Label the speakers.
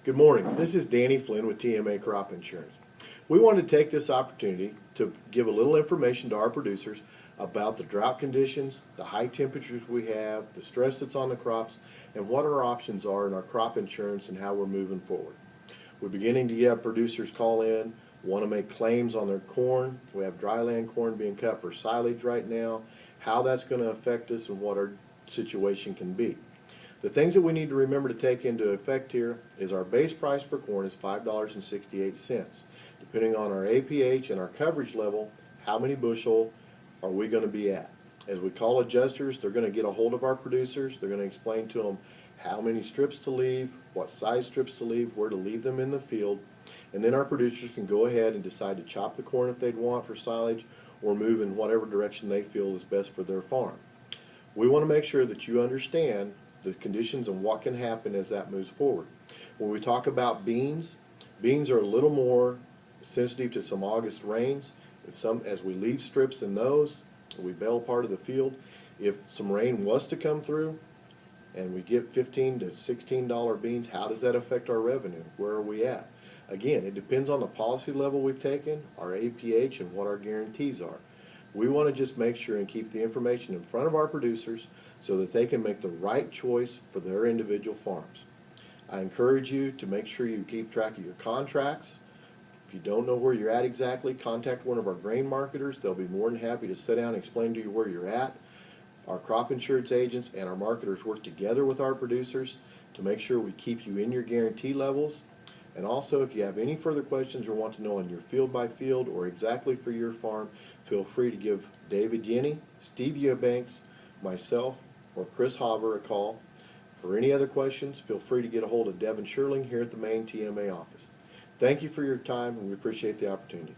Speaker 1: Good morning. This is Danny Flynn with TMA Crop Insurance. We want to take this opportunity to give a little information to our producers about the drought conditions, the high temperatures we have, the stress that's on the crops, and what our options are in our crop insurance and how we're moving forward. We're beginning to have producers call in, want to make claims on their corn. We have dryland corn being cut for silage right now, how that's going to affect us and what our situation can be. The things that we need to remember to take into effect here is our base price for corn is $5.68. Depending on our APH and our coverage level, how many bushel are we going to be at? As we call adjusters, they're going to get a hold of our producers. They're going to explain to them how many strips to leave, what size strips to leave, where to leave them in the field, and then our producers can go ahead and decide to chop the corn if they'd want for silage or move in whatever direction they feel is best for their farm. We want to make sure that you understand the conditions and what can happen as that moves forward. When we talk about beans, beans are a little more sensitive to some August rains. As we leave strips in those, we bale part of the field. If some rain was to come through and we get $15 to $16 beans, how does that affect our revenue? Where are we at? Again, it depends on the policy level we've taken, our APH, and what our guarantees are. We want to just make sure and keep the information in front of our producers so that they can make the right choice for their individual farms. I encourage you to make sure you keep track of your contracts. If you don't know where you're at exactly, contact one of our grain marketers. They'll be more than happy to sit down and explain to you where you're at. Our crop insurance agents and our marketers work together with our producers to make sure we keep you in your guarantee levels. And also, if you have any further questions or want to know on your field by field or exactly for your farm, feel free to give David Yenny, Steve Eubanks, myself, or Chris Hauber a call. For any other questions, feel free to get a hold of Devin Sherling here at the main TMA office. Thank you for your time, and we appreciate the opportunity.